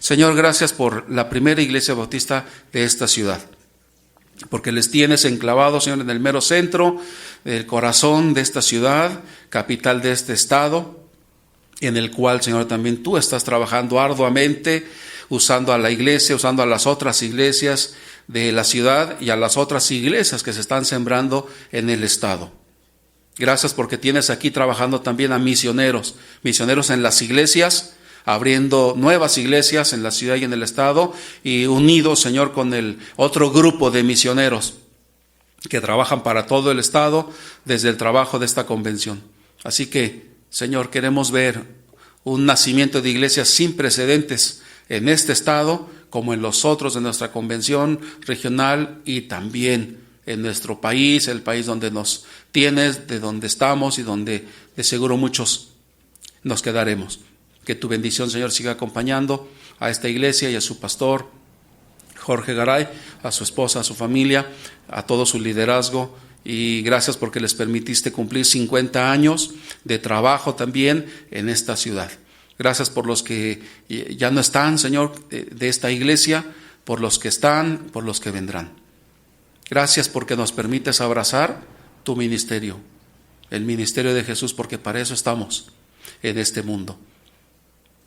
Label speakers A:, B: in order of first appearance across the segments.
A: Señor, gracias por la primera iglesia bautista de esta ciudad, porque les tienes enclavados, Señor, en el mero centro, del corazón de esta ciudad, capital de este estado, en el cual, Señor, también tú estás trabajando arduamente, usando a la iglesia, usando a las otras iglesias de la ciudad y a las otras iglesias que se están sembrando en el estado. Gracias porque tienes aquí trabajando también a misioneros en las iglesias, abriendo nuevas iglesias en la ciudad y en el estado, y unidos, Señor, con el otro grupo de misioneros que trabajan para todo el estado desde el trabajo de esta convención. Así que, Señor, queremos ver un nacimiento de iglesias sin precedentes en este estado, como en los otros de nuestra convención regional y también en nuestro país, el país donde nos tienes, de donde estamos y donde de seguro muchos nos quedaremos. Que tu bendición, Señor, siga acompañando a esta iglesia y a su pastor, Jorge Garay, a su esposa, a su familia, a todo su liderazgo. Y gracias porque les permitiste cumplir 50 años de trabajo también en esta ciudad. Gracias por los que ya no están, Señor, de esta iglesia, por los que están, por los que vendrán. Gracias porque nos permites abrazar tu ministerio, el ministerio de Jesús, porque para eso estamos en este mundo.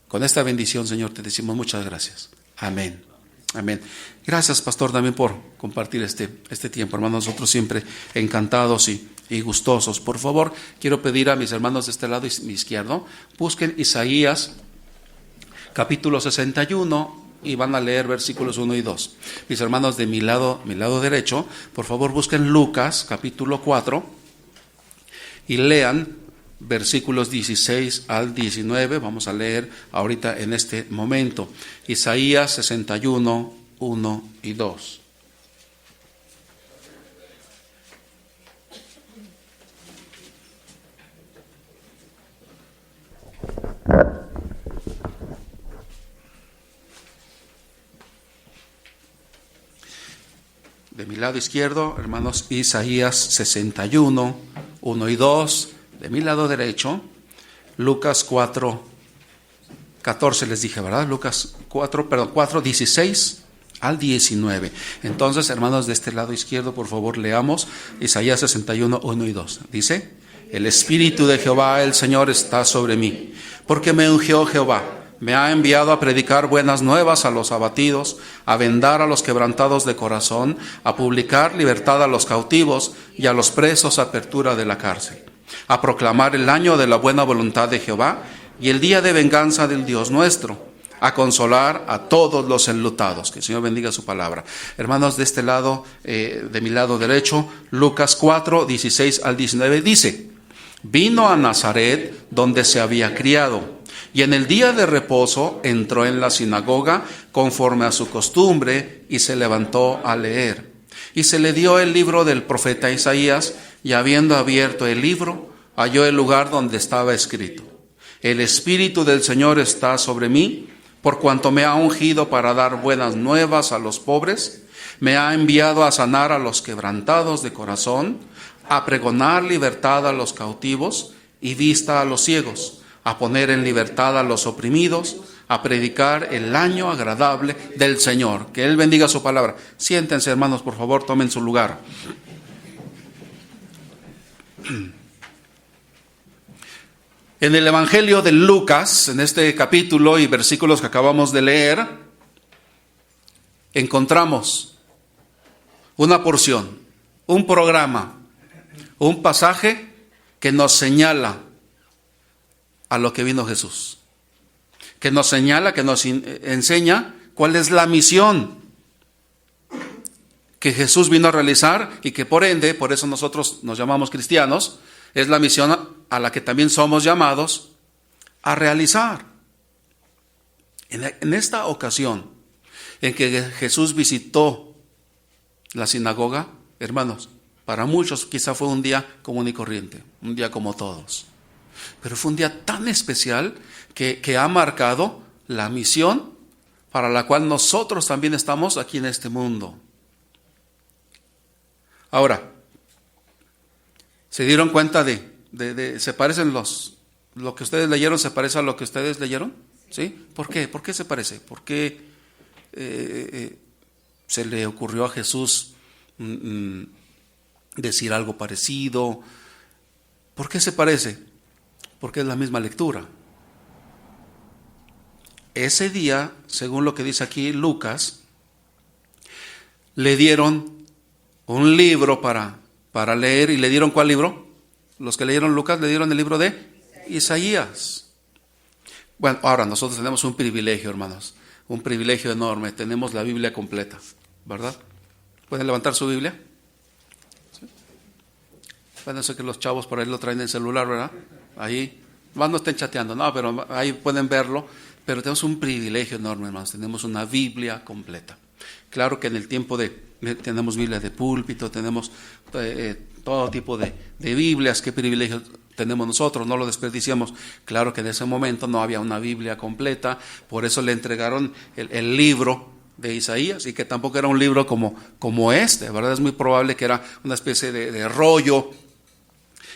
A: Con esta bendición, Señor, te decimos muchas gracias. Amén. Amén. Gracias, pastor, también por compartir este tiempo, hermanos. Nosotros siempre encantados y gustosos. Por favor, quiero pedir a mis hermanos de este lado izquierdo, busquen Isaías, capítulo 61, y van a leer versículos 1 y 2. Mis hermanos de mi lado derecho, por favor, busquen Lucas, capítulo 4, y lean versículos 16 al 19, vamos a leer ahorita en este momento. Isaías 61, 1 y 2. De mi lado izquierdo, hermanos, Isaías 61, 1 y 2. De mi lado derecho, Lucas 4, 14 les dije, ¿verdad? Lucas 4, 16 al 19. Entonces, hermanos, de este lado izquierdo, por favor, leamos Isaías 61, 1 y 2. Dice: el Espíritu de Jehová, el Señor, está sobre mí, porque me ungió Jehová. Me ha enviado a predicar buenas nuevas a los abatidos, a vendar a los quebrantados de corazón, a publicar libertad a los cautivos y a los presos apertura de la cárcel, a proclamar el año de la buena voluntad de Jehová y el día de venganza del Dios nuestro, a consolar a todos los enlutados. Que el Señor bendiga su palabra. Hermanos, de este lado, de mi lado derecho, Lucas 4, 16 al 19 dice: vino a Nazaret, donde se había criado, y en el día de reposo entró en la sinagoga conforme a su costumbre y se levantó a leer. Y se le dio el libro del profeta Isaías, y habiendo abierto el libro, halló el lugar donde estaba escrito: el Espíritu del Señor está sobre mí, por cuanto me ha ungido para dar buenas nuevas a los pobres, me ha enviado a sanar a los quebrantados de corazón, a pregonar libertad a los cautivos y vista a los ciegos, a poner en libertad a los oprimidos, a predicar el año agradable del Señor. Que Él bendiga su palabra. Siéntense, hermanos, por favor, tomen su lugar. En el Evangelio de Lucas, en este capítulo y versículos que acabamos de leer, encontramos una porción, un programa, un pasaje que nos señala a lo que vino Jesús, que nos señala, que nos enseña cuál es la misión que Jesús vino a realizar y que por ende, por eso nosotros nos llamamos cristianos, es la misión a la que también somos llamados a realizar. En esta ocasión en que Jesús visitó la sinagoga, hermanos, para muchos quizá fue un día común y corriente, un día como todos. Pero fue un día tan especial que ha marcado la misión para la cual nosotros también estamos aquí en este mundo. Ahora, ¿se dieron cuenta se parecen lo que ustedes leyeron, se parece a lo que ustedes leyeron? Sí. ¿Sí? ¿Por qué? ¿Por qué se parece? ¿Por qué se le ocurrió a Jesús decir algo parecido? ¿Por qué se parece? Porque es la misma lectura. Ese día, según lo que dice aquí Lucas, le dieron un libro para leer. ¿Y le dieron cuál libro? Los que leyeron Lucas le dieron el libro de Isaías. Bueno, ahora nosotros tenemos un privilegio, hermanos, un privilegio enorme. Tenemos la Biblia completa, ¿verdad? ¿Pueden levantar su Biblia? ¿Sí? Bueno, sé que los chavos por ahí lo traen en celular, ¿verdad? Ahí, más no estén chateando, no, pero ahí pueden verlo. Pero tenemos un privilegio enorme, hermanos. Tenemos una Biblia completa. Claro que en el tiempo tenemos Biblia de púlpito, tenemos todo tipo de Biblias. Qué privilegio tenemos nosotros, no lo desperdiciamos. Claro que en ese momento no había una Biblia completa, por eso le entregaron el libro de Isaías, y que tampoco era un libro como este, ¿verdad? Es muy probable que era una especie de rollo,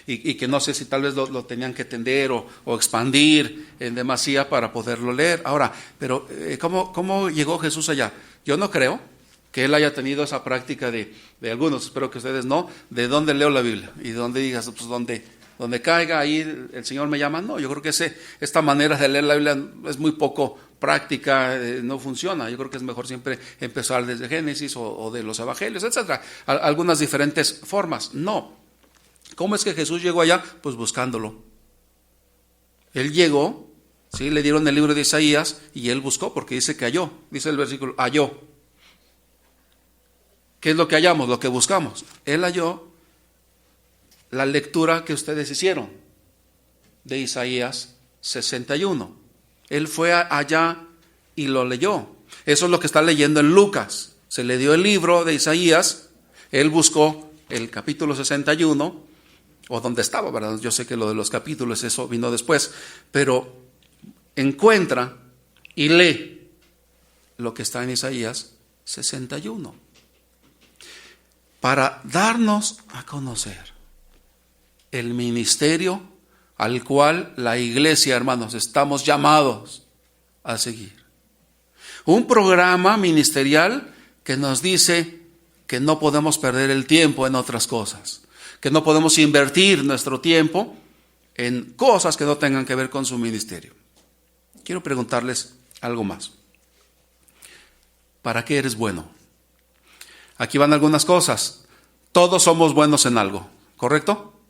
A: y que no sé si tal vez lo tenían que tender o expandir en demasía para poderlo leer. Ahora, pero ¿cómo llegó Jesús allá? Yo no creo que él haya tenido esa práctica de algunos, espero que ustedes no, de dónde leo la Biblia y donde digas, pues donde caiga ahí el Señor me llama. No, yo creo que esta manera de leer la Biblia es muy poco práctica, no funciona. Yo creo que es mejor siempre empezar desde Génesis o de los Evangelios, etcétera, algunas diferentes formas. No. ¿Cómo es que Jesús llegó allá? Pues buscándolo. Él llegó, ¿sí? Le dieron el libro de Isaías y él buscó, porque dice que halló, dice el versículo, halló. ¿Qué es lo que hallamos? Lo que buscamos. Él halló la lectura que ustedes hicieron de Isaías 61. Él fue allá y lo leyó. Eso es lo que está leyendo en Lucas. Se le dio el libro de Isaías, él buscó el capítulo 61, o donde estaba, ¿verdad? Yo sé que lo de los capítulos, eso vino después, pero encuentra y lee lo que está en Isaías 61, para darnos a conocer el ministerio al cual la iglesia, hermanos, estamos llamados a seguir. Un programa ministerial que nos dice que no podemos perder el tiempo en otras cosas, que no podemos invertir nuestro tiempo en cosas que no tengan que ver con su ministerio. Quiero preguntarles algo más. ¿Para qué eres bueno? Aquí van algunas cosas. Todos somos buenos en algo, ¿correcto?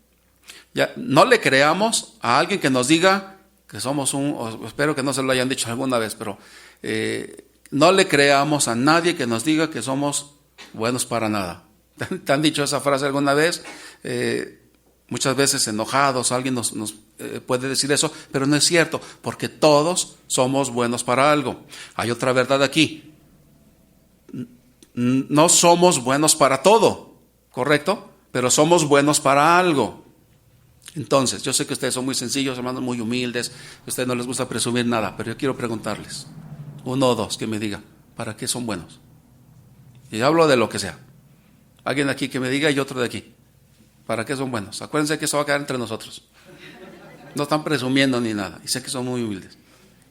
A: Ya, no le creamos a alguien que nos diga que somos espero que no se lo hayan dicho alguna vez, pero no le creamos a nadie que nos diga que somos buenos para nada. ¿Te han dicho esa frase alguna vez? Muchas veces enojados, alguien nos puede decir eso, pero no es cierto, porque todos somos buenos para algo. Hay otra verdad aquí. No somos buenos para todo, ¿correcto? Pero somos buenos para algo. Entonces, yo sé que ustedes son muy sencillos, hermanos, muy humildes, a ustedes no les gusta presumir nada, pero yo quiero preguntarles, uno o dos que me diga, ¿para qué son buenos? Y yo hablo de lo que sea. Alguien de aquí que me diga y otro de aquí. ¿Para qué son buenos? Acuérdense que eso va a quedar entre nosotros. No están presumiendo ni nada. Y sé que son muy humildes.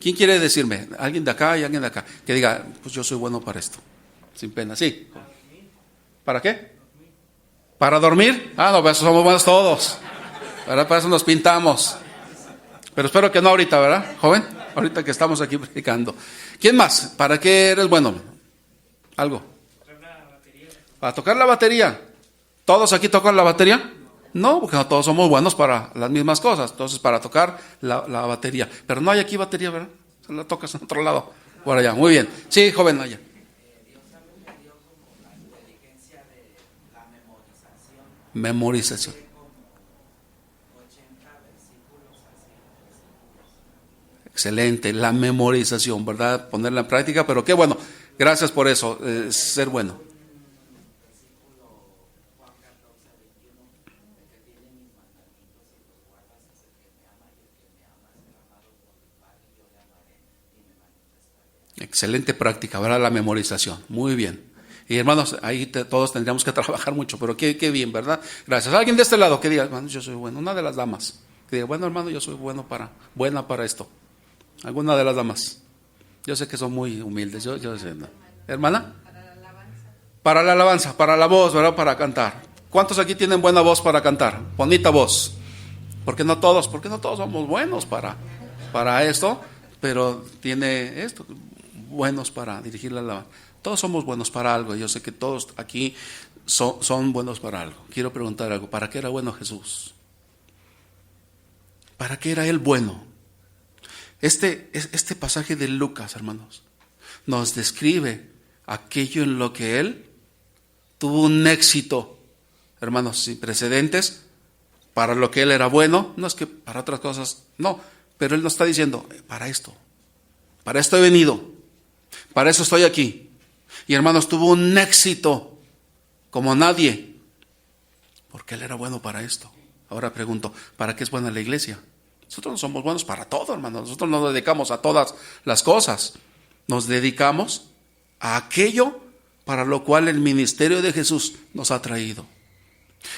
A: ¿Quién quiere decirme? Alguien de acá y alguien de acá. Que diga, pues yo soy bueno para esto. Sin pena, sí. ¿Para qué? ¿Para dormir? No, pues somos buenos todos. ¿Verdad? Para eso nos pintamos. Pero espero que no ahorita, ¿verdad, joven? Ahorita que estamos aquí predicando. ¿Quién más? ¿Para qué eres bueno? ¿Algo? Para tocar la batería. ¿Todos aquí tocan la batería? No, porque no todos somos buenos para las mismas cosas. Entonces, para tocar la batería. Pero no hay aquí batería, ¿verdad? Se la tocas en otro lado. Por allá. Muy bien. Sí, joven, allá. Memorización. Excelente, la memorización, ¿verdad? Ponerla en práctica, pero qué bueno. Gracias por eso, ser bueno. Excelente práctica, ¿verdad? La memorización. Muy bien. Y hermanos, ahí todos tendríamos que trabajar mucho, pero qué bien, ¿verdad? Gracias. Alguien de este lado que diga, hermano, yo soy bueno. Una de las damas que diga, bueno, hermano, yo soy buena para esto. ¿Alguna de las damas? Yo sé que son muy humildes. Yo sé, ¿no? ¿Hermana? Para la alabanza, para la voz, ¿verdad? Para cantar. ¿Cuántos aquí tienen buena voz para cantar? Bonita voz. Porque no todos somos buenos para esto, pero tiene esto, buenos para dirigir la alabanza. Todos somos buenos para algo. Yo sé que todos aquí son buenos para algo. Quiero preguntar algo. ¿Para qué era bueno Jesús? ¿Para qué era Él bueno? Este pasaje de Lucas, hermanos, nos describe aquello en lo que Él tuvo un éxito, hermanos, sin precedentes, para lo que Él era bueno. No es que para otras cosas, no, pero Él nos está diciendo, para esto he venido, para eso estoy aquí. Y hermanos, tuvo un éxito como nadie, porque Él era bueno para esto. Ahora pregunto, ¿para qué es buena la iglesia? Nosotros no somos buenos para todo, hermanos. Nosotros no nos dedicamos a todas las cosas. Nos dedicamos a aquello para lo cual el ministerio de Jesús nos ha traído.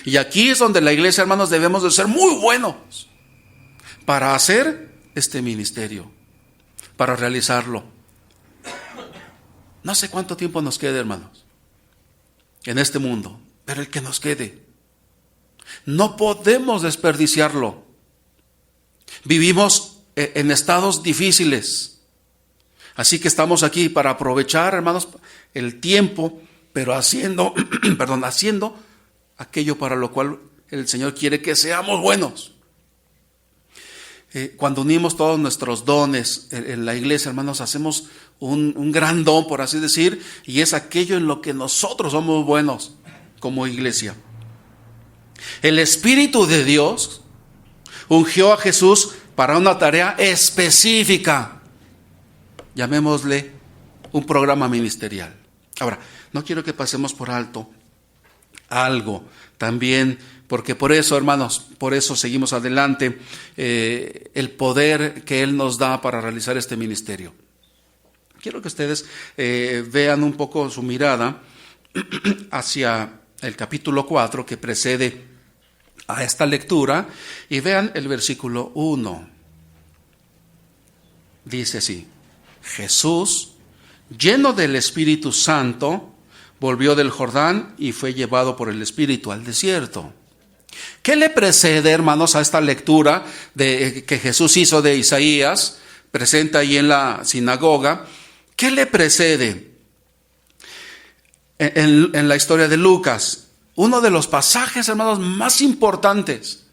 A: Y aquí es donde la iglesia, hermanos, debemos de ser muy buenos para hacer este ministerio, para realizarlo. No sé cuánto tiempo nos quede, hermanos, en este mundo, pero el que nos quede, no podemos desperdiciarlo. Vivimos en estados difíciles, así que estamos aquí para aprovechar, hermanos, el tiempo, pero haciendo aquello para lo cual el Señor quiere que seamos buenos. Cuando unimos todos nuestros dones en la iglesia, hermanos, hacemos un gran don, por así decir, y es aquello en lo que nosotros somos buenos como iglesia. El Espíritu de Dios ungió a Jesús para una tarea específica. Llamémosle un programa ministerial. Ahora, no quiero que pasemos por alto algo también, porque por eso, hermanos, por eso seguimos adelante, el poder que Él nos da para realizar este ministerio. Quiero que ustedes vean un poco su mirada hacia el capítulo 4 que precede a esta lectura y vean el versículo 1. Dice así: Jesús, lleno del Espíritu Santo, volvió del Jordán y fue llevado por el Espíritu al desierto. ¿Qué le precede, hermanos, a esta lectura que Jesús hizo de Isaías, presente ahí en la sinagoga? ¿Qué le precede en la historia de Lucas? Uno de los pasajes, hermanos, más importantes,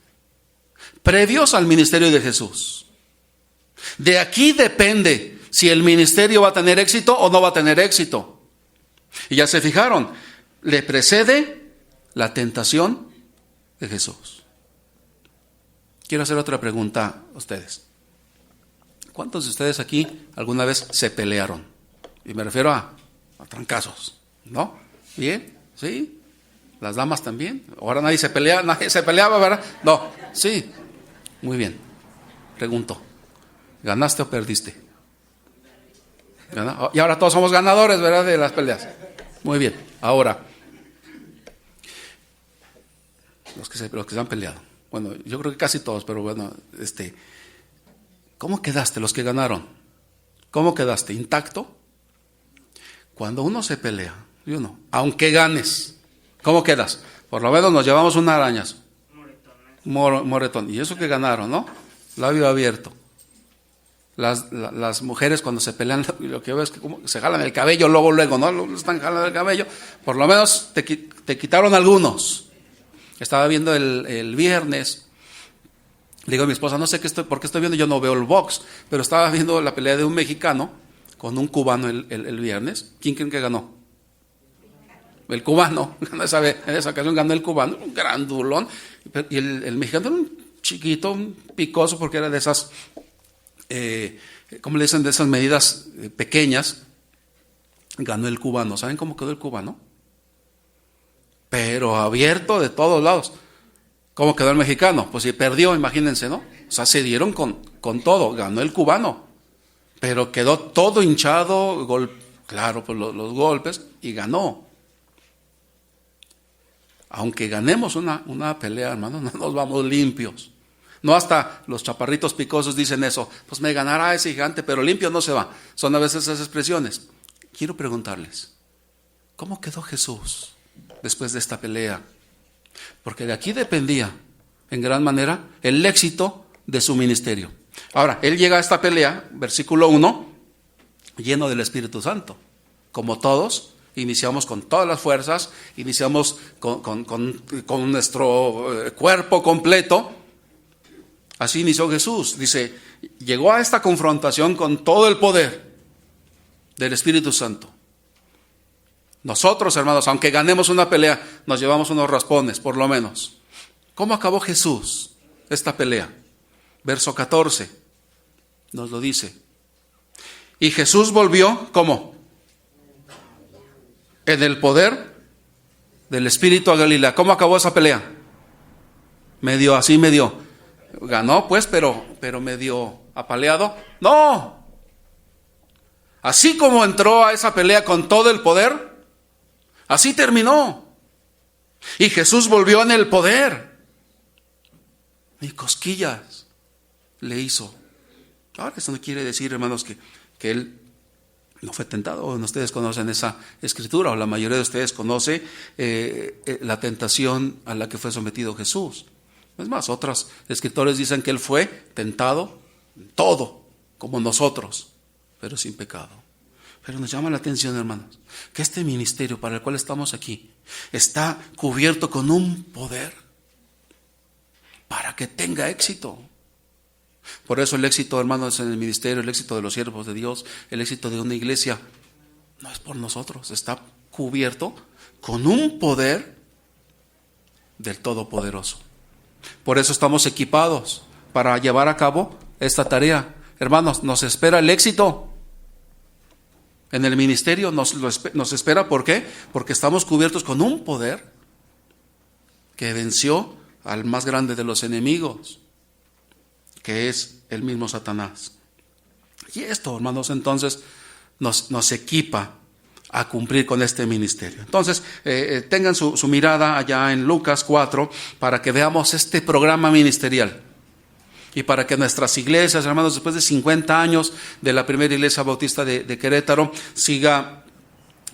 A: previos al ministerio de Jesús. De aquí depende si el ministerio va a tener éxito o no va a tener éxito. Y ya se fijaron, le precede la tentación de Jesús. Quiero hacer otra pregunta a ustedes. ¿Cuántos de ustedes aquí alguna vez se pelearon? Y me refiero a trancazos, ¿no? ¿Bien? ¿Sí? ¿Las damas también? Ahora nadie se peleaba, ¿verdad? No, sí. Muy bien. Pregunto, ¿ganaste o perdiste? Y ahora todos somos ganadores, ¿verdad? De las peleas. Muy bien. Ahora, los que se han peleado. Bueno, yo creo que casi todos, pero bueno, ¿cómo quedaste los que ganaron? ¿Cómo quedaste? ¿Intacto? Cuando uno se pelea, y uno, aunque ganes, ¿cómo quedas? Por lo menos nos llevamos una arañazo. Moretón. Y eso que ganaron, ¿no? Labio abierto. Las mujeres cuando se pelean, lo que veo es que como se jalan el cabello luego, ¿no? Están jalando el cabello. Por lo menos te quitaron algunos. Estaba viendo el viernes. Le digo a mi esposa, no sé por qué estoy viendo, yo no veo el box, pero estaba viendo la pelea de un mexicano con un cubano el viernes. ¿Quién creen que ganó? El cubano. En esa ocasión ganó el cubano, un grandulón. Y el mexicano era un chiquito, un picoso, porque era de esas, ¿cómo le dicen? De esas medidas pequeñas. Ganó el cubano. ¿Saben cómo quedó el cubano? Pero abierto de todos lados. ¿Cómo quedó el mexicano? Pues si perdió, imagínense, ¿no? O sea, se dieron con todo. Ganó el cubano. Pero quedó todo hinchado, claro, pues los golpes, y ganó. Aunque ganemos una pelea, hermano, no nos vamos limpios. No hasta los chaparritos picosos dicen eso, pues me ganará ese gigante, pero limpio no se va. Son a veces esas expresiones. Quiero preguntarles, ¿cómo quedó Jesús después de esta pelea? Porque de aquí dependía, en gran manera, el éxito de su ministerio. Ahora, él llega a esta pelea, versículo 1, lleno del Espíritu Santo. Como todos, iniciamos con todas las fuerzas, iniciamos con nuestro cuerpo completo. Así inició Jesús. Dice, llegó a esta confrontación con todo el poder del Espíritu Santo. Nosotros, hermanos, aunque ganemos una pelea, nos llevamos unos raspones, por lo menos. ¿Cómo acabó Jesús esta pelea? Verso 14 nos lo dice. Y Jesús volvió, ¿cómo? En el poder del Espíritu a Galilea. ¿Cómo acabó esa pelea? Medio así, medio. Ganó, pues, pero medio apaleado. ¡No! Así como entró a esa pelea con todo el poder, así terminó. Y Jesús volvió en el poder. Ni cosquillas le hizo. Ahora, eso no quiere decir, hermanos, que él no fue tentado. Ustedes conocen esa escritura, o la mayoría de ustedes conoce la tentación a la que fue sometido Jesús. Es más, otros escritores dicen que él fue tentado en todo, como nosotros, pero sin pecado. Pero nos llama la atención, hermanos, que este ministerio para el cual estamos aquí está cubierto con un poder para que tenga éxito. Por eso el éxito, hermanos, en el ministerio, el éxito de los siervos de Dios, el éxito de una iglesia, no es por nosotros, está cubierto con un poder del Todopoderoso. Por eso estamos equipados para llevar a cabo esta tarea. Hermanos, nos espera el éxito. En el ministerio nos espera, ¿por qué? Porque estamos cubiertos con un poder que venció al más grande de los enemigos, que es el mismo Satanás. Y esto, hermanos, entonces nos equipa a cumplir con este ministerio. Entonces, tengan su mirada allá en Lucas 4 para que veamos este programa ministerial. Y para que nuestras iglesias, hermanos, después de 50 años de la primera iglesia bautista de Querétaro, siga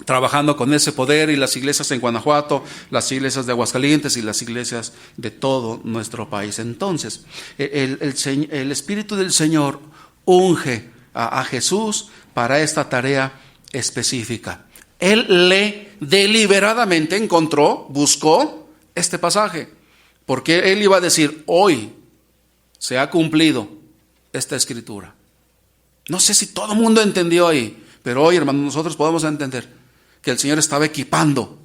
A: trabajando con ese poder, y las iglesias en Guanajuato, las iglesias de Aguascalientes y las iglesias de todo nuestro país. Entonces, el Espíritu del Señor unge a Jesús para esta tarea específica. Él deliberadamente buscó este pasaje, porque él iba a decir, hoy se ha cumplido esta escritura. No sé si todo el mundo entendió ahí, pero hoy, hermanos, nosotros podemos entender que el Señor estaba equipando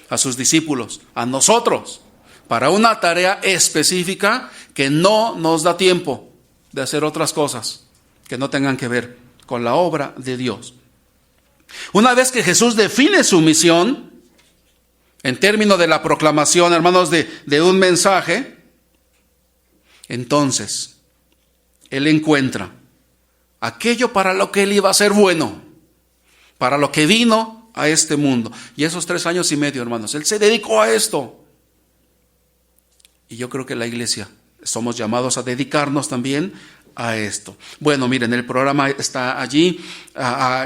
A: a sus discípulos, a nosotros, para una tarea específica que no nos da tiempo de hacer otras cosas que no tengan que ver con la obra de Dios. Una vez que Jesús define su misión, en términos de la proclamación, hermanos, de un mensaje, entonces Él encuentra aquello para lo que Él iba a ser bueno, para lo que vino a este mundo. Y esos 3 años y medio, hermanos, Él se dedicó a esto. Y yo creo que la iglesia somos llamados a dedicarnos también a esto. Bueno, miren, el programa está allí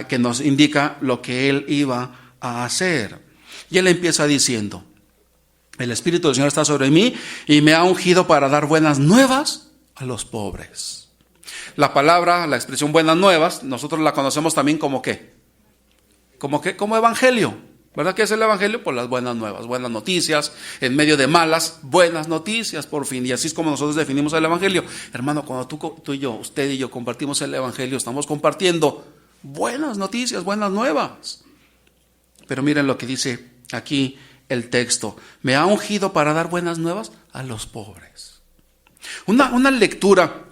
A: que nos indica lo que Él iba a hacer. Y Él empieza diciendo, el Espíritu del Señor está sobre mí y me ha ungido para dar buenas nuevas a los pobres. La palabra, la expresión buenas nuevas, nosotros la conocemos también como ¿qué? Como evangelio. ¿Verdad que es el evangelio? Pues las buenas nuevas, buenas noticias, en medio de malas, buenas noticias por fin. Y así es como nosotros definimos el evangelio. Hermano, cuando tú y yo, usted y yo compartimos el evangelio, estamos compartiendo buenas noticias, buenas nuevas. Pero miren lo que dice aquí el texto. Me ha ungido para dar buenas nuevas a los pobres. Una lectura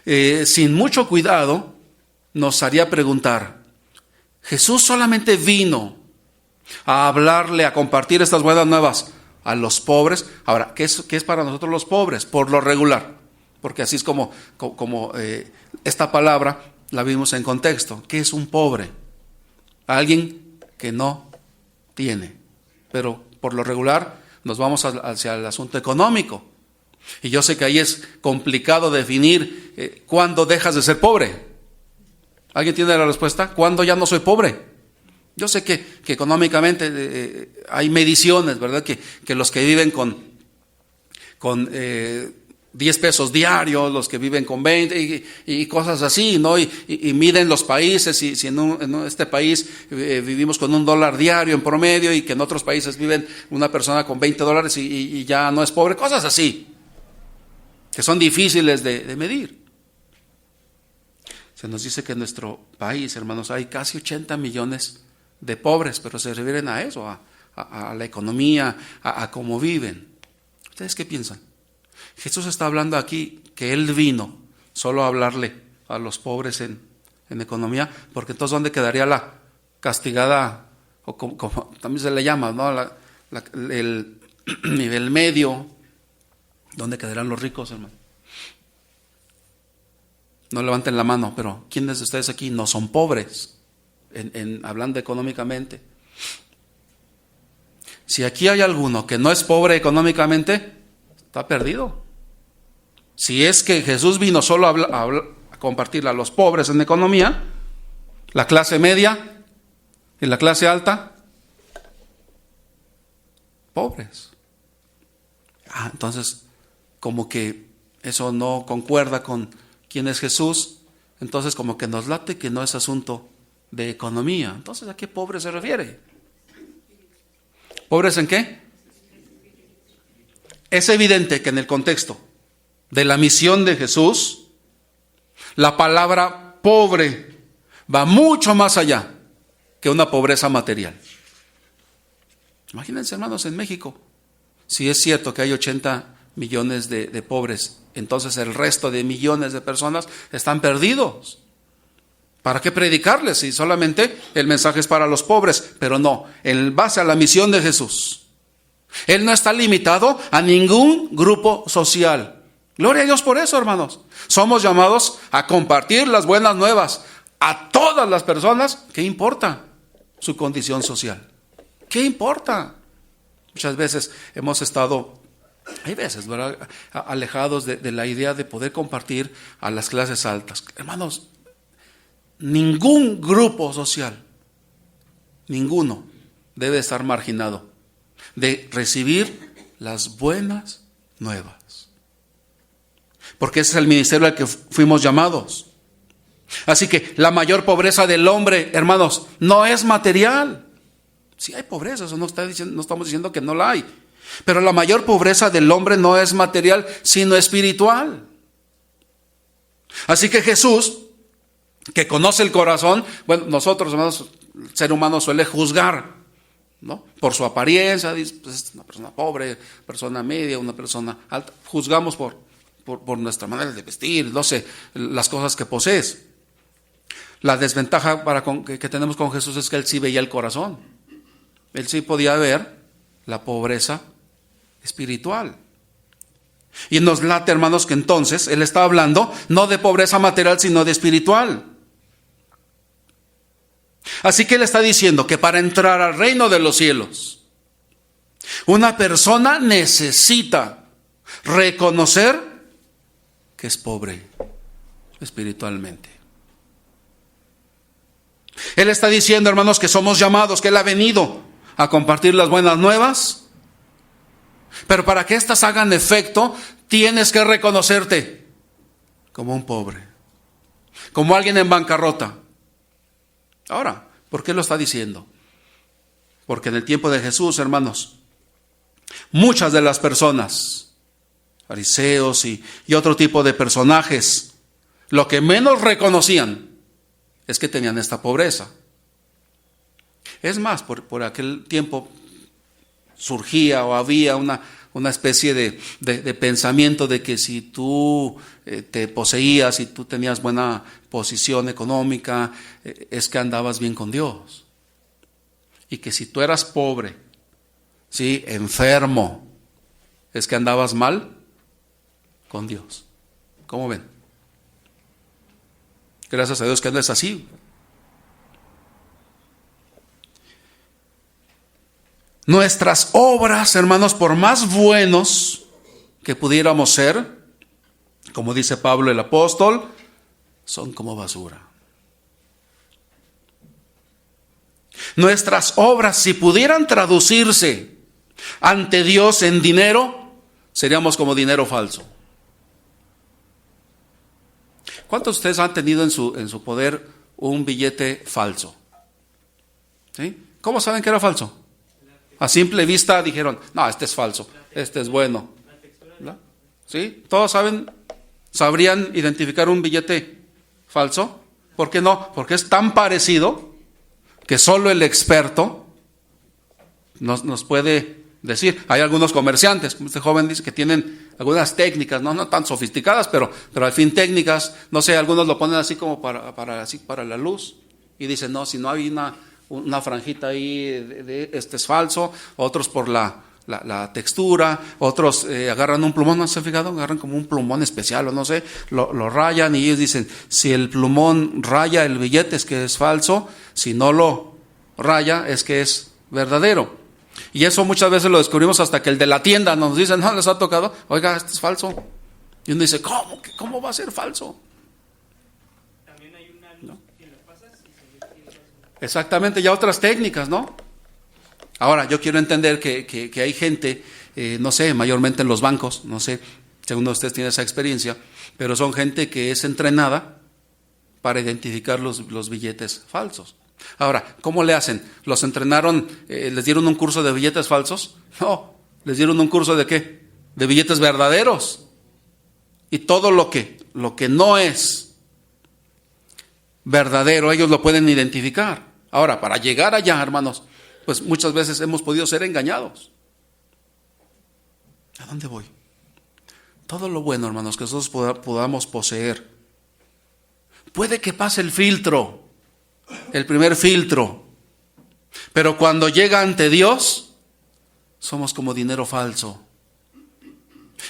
A: sin mucho cuidado nos haría preguntar, ¿Jesús solamente vino a hablarle, a compartir estas buenas nuevas a los pobres? Ahora, ¿qué es para nosotros los pobres? Por lo regular, porque así es como esta palabra la vimos en contexto. ¿Qué es un pobre? Alguien que no tiene. Pero por lo regular nos vamos hacia el asunto económico. Y yo sé que ahí es complicado definir cuándo dejas de ser pobre. ¿Alguien tiene la respuesta? ¿Cuándo ya no soy pobre? Yo sé que económicamente hay mediciones, ¿verdad? Que los que viven con 10 pesos diarios, los que viven con 20 y cosas así, ¿no? Y miden los países, y si en este país vivimos con $1 diario en promedio, y que en otros países viven una persona con $20 y ya no es pobre, cosas así, que son difíciles de medir. Se nos dice que en nuestro país, hermanos, hay casi 80 millones de pobres, pero se refieren a eso, a la economía, a cómo viven. ¿Ustedes qué piensan? Jesús está hablando aquí que Él vino solo a hablarle a los pobres en economía, porque entonces ¿dónde quedaría la castigada, o como también se le llama, ¿no? El nivel medio? ¿Dónde quedarán los ricos, hermano? No levanten la mano, pero ¿quiénes de ustedes aquí no son pobres? Hablando económicamente. Si aquí hay alguno que no es pobre económicamente, está perdido. Si es que Jesús vino solo a compartirle a los pobres en economía, la clase media y la clase alta, pobres. Entonces, como que eso no concuerda con quién es Jesús, entonces como que nos late que no es asunto de economía. Entonces, ¿a qué pobre se refiere? ¿Pobres en qué? Es evidente que en el contexto de la misión de Jesús, la palabra pobre va mucho más allá que una pobreza material. Imagínense, hermanos, en México, si es cierto que hay 80 millones de pobres, entonces el resto de millones de personas están perdidos. ¿Para qué predicarles si solamente el mensaje es para los pobres? Pero no, en base a la misión de Jesús, Él no está limitado a ningún grupo social. Gloria a Dios por eso, hermanos. Somos llamados a compartir las buenas nuevas a todas las personas. ¿Qué importa su condición social? ¿Qué importa? Muchas veces hemos estado, hay veces, ¿verdad?, alejados de la idea de poder compartir a las clases altas. Hermanos, ningún grupo social, ninguno, debe estar marginado de recibir las buenas nuevas. Porque ese es el ministerio al que fuimos llamados. Así que la mayor pobreza del hombre, hermanos, no es material. Sí hay pobreza, eso no estamos diciendo que no la hay. Pero la mayor pobreza del hombre no es material, sino espiritual. Así que Jesús, que conoce el corazón, bueno, nosotros, hermanos, el ser humano suele juzgar, ¿no? Por su apariencia, dice, pues es una persona pobre, persona media, una persona alta. Juzgamos por nuestra manera de vestir, no sé, las cosas que posees. La desventaja que tenemos con Jesús es que Él sí veía el corazón. Él sí podía ver la pobreza espiritual. Y nos late, hermanos, que entonces Él está hablando no de pobreza material, sino de espiritual. Así que Él está diciendo que para entrar al reino de los cielos, una persona necesita reconocer que es pobre espiritualmente. Él está diciendo, hermanos, que somos llamados, que Él ha venido a compartir las buenas nuevas, pero para que éstas hagan efecto, tienes que reconocerte como un pobre, como alguien en bancarrota. Ahora, ¿por qué lo está diciendo? Porque en el tiempo de Jesús, hermanos, muchas de las personas, fariseos y otro tipo de personajes, lo que menos reconocían es que tenían esta pobreza. Es más, por aquel tiempo surgía o había una especie de pensamiento de que si tú te poseías, si tú tenías buena posición económica, es que andabas bien con Dios. Y que si tú eras pobre, ¿sí?, enfermo, es que andabas mal con Dios. ¿Cómo ven? Gracias a Dios que no es así. Nuestras obras, hermanos, por más buenos que pudiéramos ser, como dice Pablo el apóstol, son como basura. Nuestras obras, si pudieran traducirse ante Dios en dinero, seríamos como dinero falso. ¿Cuántos de ustedes han tenido en su poder un billete falso? ¿Sí? ¿Cómo saben que era falso? A simple vista dijeron, no, este es falso, este es bueno. ¿No? ¿Sí? ¿Todos sabrían identificar un billete falso? ¿Por qué no? Porque es tan parecido que solo el experto nos puede decir. Hay algunos comerciantes, como este joven dice, que tienen algunas técnicas, no tan sofisticadas, pero al fin técnicas. No sé, algunos lo ponen así como para la luz y dicen, no, si no hay una franjita ahí, este es falso. Otros por la textura, otros agarran un plumón, ¿no se han fijado? Agarran como un plumón especial o no sé, lo rayan y ellos dicen, si el plumón raya el billete es que es falso, si no lo raya es que es verdadero. Y eso muchas veces lo descubrimos hasta que el de la tienda nos dice, no, les ha tocado, oiga, este es falso. Y uno dice, ¿cómo va a ser falso?
B: También hay una luz, ¿no?, que lo pasas y se ve que es falso.
A: Exactamente, ya otras técnicas, ¿no? Ahora, yo quiero entender que hay gente, no sé, mayormente en los bancos, no sé, si alguno de ustedes tiene esa experiencia, pero son gente que es entrenada para identificar los billetes falsos. Ahora, ¿cómo le hacen? ¿Los entrenaron, les dieron un curso de billetes falsos? No, les dieron un curso ¿de qué? De billetes verdaderos. Y todo lo que no es verdadero, ellos lo pueden identificar. Ahora, para llegar allá, hermanos, pues muchas veces hemos podido ser engañados. ¿A dónde voy? Todo lo bueno, hermanos, que nosotros podamos poseer, puede que pase el filtro, el primer filtro, pero cuando llega ante Dios, somos como dinero falso.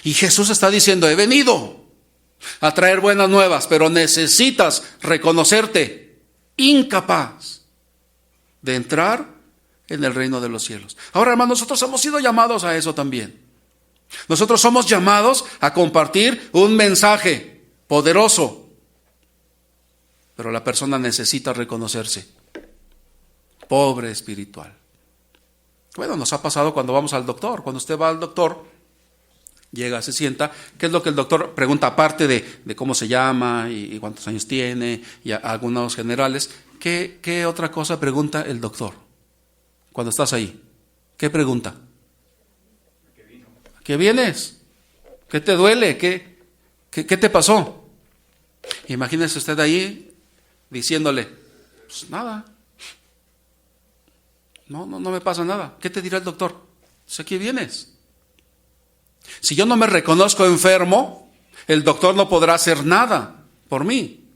A: Y Jesús está diciendo, he venido a traer buenas nuevas, pero necesitas reconocerte incapaz de entrar en el reino de los cielos. Ahora, hermanos, nosotros hemos sido llamados a eso también. Nosotros somos llamados a compartir un mensaje poderoso, pero la persona necesita reconocerse pobre espiritual. Bueno, nos ha pasado cuando vamos al doctor. Cuando usted va al doctor, llega, se sienta, ¿qué es lo que el doctor pregunta? Aparte de cómo se llama y cuántos años tiene y algunos generales, ¿qué otra cosa pregunta el doctor cuando estás ahí? ¿Qué pregunta? ¿A qué vienes? ¿Qué te duele? ¿Qué te pasó? Imagínese usted ahí diciéndole, pues nada, no me pasa nada. ¿Qué te dirá el doctor? Pues aquí vienes. Si yo no me reconozco enfermo, el doctor no podrá hacer nada por mí.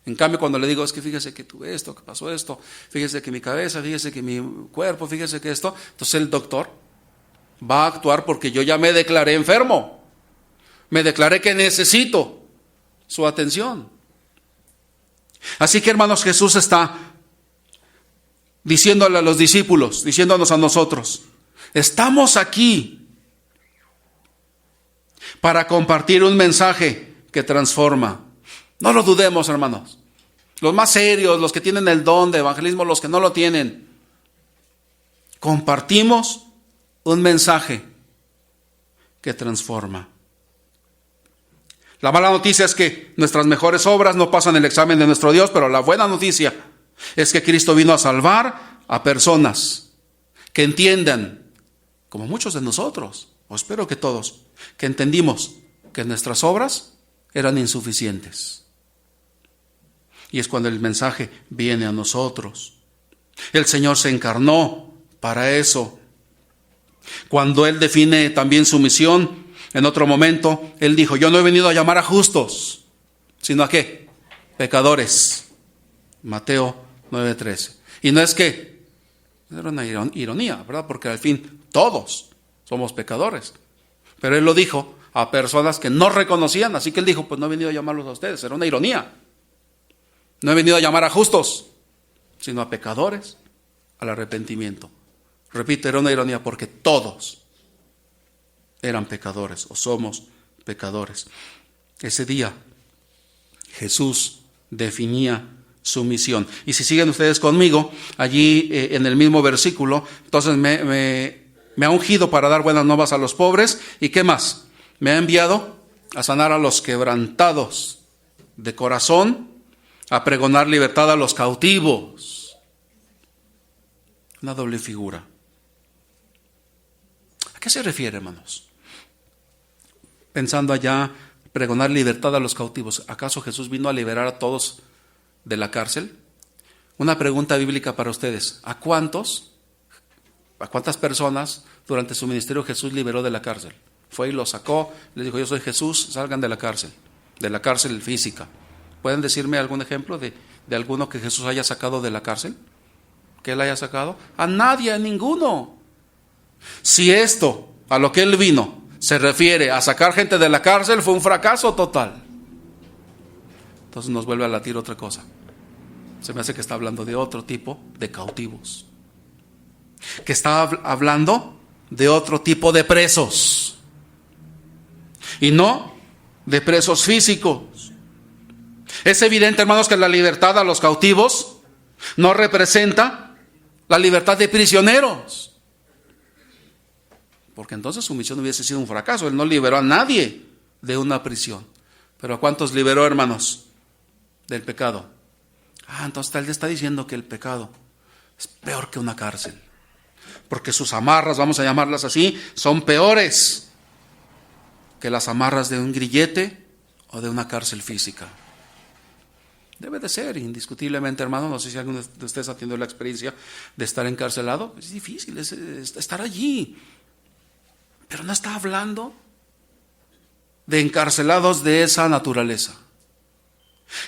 A: En cambio, cuando le digo, es que fíjese que tuve esto, que pasó esto, fíjese que mi cabeza, fíjese que mi cuerpo, fíjese que esto, entonces el doctor va a actuar porque yo ya me declaré enfermo. Me declaré que necesito su atención. Así que, hermanos, Jesús está diciéndole a los discípulos, diciéndonos a nosotros, estamos aquí para compartir un mensaje que transforma. No lo dudemos, hermanos. Los más serios, los que tienen el don de evangelismo, los que no lo tienen, compartimos un mensaje que transforma. La mala noticia es que nuestras mejores obras no pasan el examen de nuestro Dios, pero la buena noticia es que Cristo vino a salvar a personas que entiendan, como muchos de nosotros, o espero que todos, que entendimos que nuestras obras eran insuficientes. Y es cuando el mensaje viene a nosotros. El Señor se encarnó para eso. Cuando Él define también su misión, en otro momento, Él dijo, yo no he venido a llamar a justos, sino a ¿qué? Pecadores. Mateo 9:13. Y no es que, era una ironía, ¿verdad? Porque al fin todos somos pecadores. Pero Él lo dijo a personas que no reconocían, así que Él dijo, pues no he venido a llamarlos a ustedes, era una ironía. No he venido a llamar a justos, sino a pecadores al arrepentimiento. Repito, era una ironía porque todos eran pecadores o somos pecadores. Ese día Jesús definía su misión. Y si siguen ustedes conmigo, allí en el mismo versículo, entonces me ha ungido para dar buenas nuevas a los pobres. ¿Y qué más? Me ha enviado a sanar a los quebrantados de corazón, a pregonar libertad a los cautivos. Una doble figura. ¿A qué se refiere, hermanos? Pensando allá, pregonar libertad a los cautivos. ¿Acaso Jesús vino a liberar a todos de la cárcel? Una pregunta bíblica para ustedes. ¿A cuántas personas durante su ministerio Jesús liberó de la cárcel? Fue y los sacó, les dijo: yo soy Jesús, salgan de la cárcel física. ¿Pueden decirme algún ejemplo de alguno que Jesús haya sacado de la cárcel? ¿Que él haya sacado? A nadie, a ninguno. Si esto, a lo que él vino, se refiere a sacar gente de la cárcel, fue un fracaso total. Entonces nos vuelve a latir otra cosa. Se me hace que está hablando de otro tipo de cautivos, que está hablando de otro tipo de presos, y no de presos físicos. Es evidente, hermanos, que la libertad a los cautivos no representa la libertad de prisioneros, porque entonces su misión hubiese sido un fracaso. Él no liberó a nadie de una prisión. Pero ¿a cuántos liberó, hermanos, del pecado? Entonces él está diciendo que el pecado es peor que una cárcel, porque sus amarras, vamos a llamarlas así, son peores que las amarras de un grillete o de una cárcel física. Debe de ser, indiscutiblemente, hermano. No sé si alguno de ustedes ha tenido la experiencia de estar encarcelado. Es difícil, es estar allí. Pero no está hablando de encarcelados de esa naturaleza.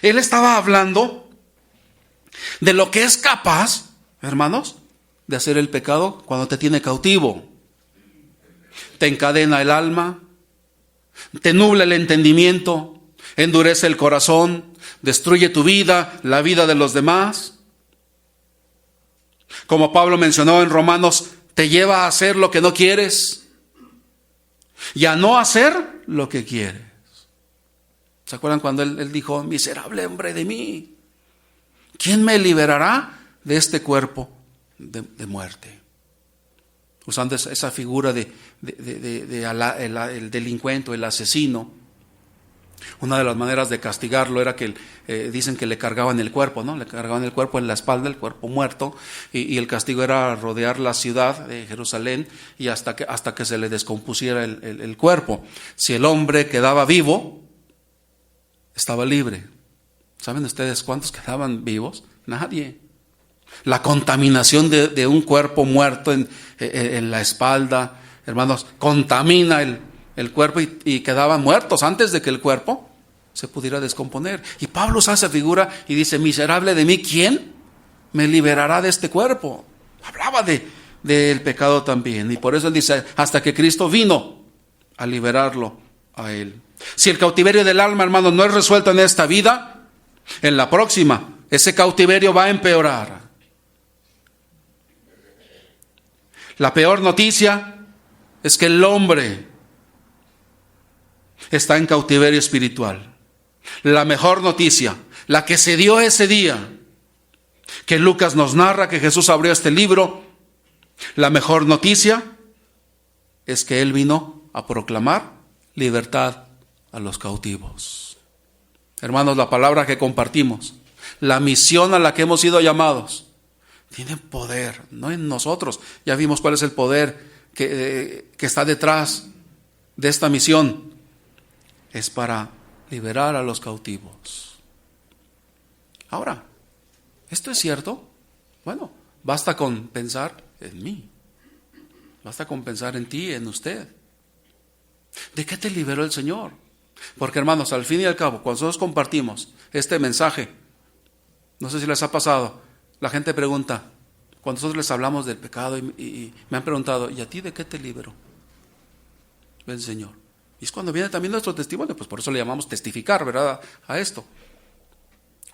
A: Él estaba hablando de lo que es capaz, hermanos, de hacer el pecado cuando te tiene cautivo. Te encadena el alma, te nubla el entendimiento, endurece el corazón, destruye tu vida, la vida de los demás. Como Pablo mencionó en Romanos, te lleva a hacer lo que no quieres y a no hacer lo que quieres. ¿Se acuerdan cuando él dijo: miserable hombre de mí, ¿quién me liberará de este cuerpo de muerte? Usando esa figura el delincuente, el asesino. Una de las maneras de castigarlo era que dicen que le cargaban el cuerpo, ¿no? Le cargaban el cuerpo en la espalda, el cuerpo muerto, y el castigo era rodear la ciudad de Jerusalén y hasta que se le descompusiera el cuerpo. Si el hombre quedaba vivo, estaba libre. ¿Saben ustedes cuántos quedaban vivos? Nadie. La contaminación de un cuerpo muerto en la espalda, hermanos, contamina el cuerpo y quedaban muertos antes de que el cuerpo se pudiera descomponer. Y Pablo usa esa figura y dice: miserable de mí, ¿quién me liberará de este cuerpo? Hablaba del pecado también, y por eso él dice: hasta que Cristo vino a liberarlo a él. Si el cautiverio del alma, hermanos, no es resuelto en esta vida, en la próxima ese cautiverio va a empeorar. La peor noticia es que el hombre está en cautiverio espiritual. La mejor noticia, la que se dio ese día, que Lucas nos narra, que Jesús abrió este libro, la mejor noticia es que Él vino a proclamar libertad a los cautivos. Hermanos, la palabra que compartimos, la misión a la que hemos sido llamados, tiene poder, no en nosotros. Ya vimos cuál es el poder que está detrás de esta misión. Es para liberar a los cautivos. Ahora, ¿esto es cierto? Bueno, basta con pensar en mí. Basta con pensar en ti, en usted. ¿De qué te liberó el Señor? Porque, hermanos, al fin y al cabo, cuando nosotros compartimos este mensaje, no sé si les ha pasado, la gente pregunta, cuando nosotros les hablamos del pecado y me han preguntado: ¿y a ti de qué te liberó el Señor? Y es cuando viene también nuestro testimonio, pues por eso le llamamos testificar, ¿verdad? A esto.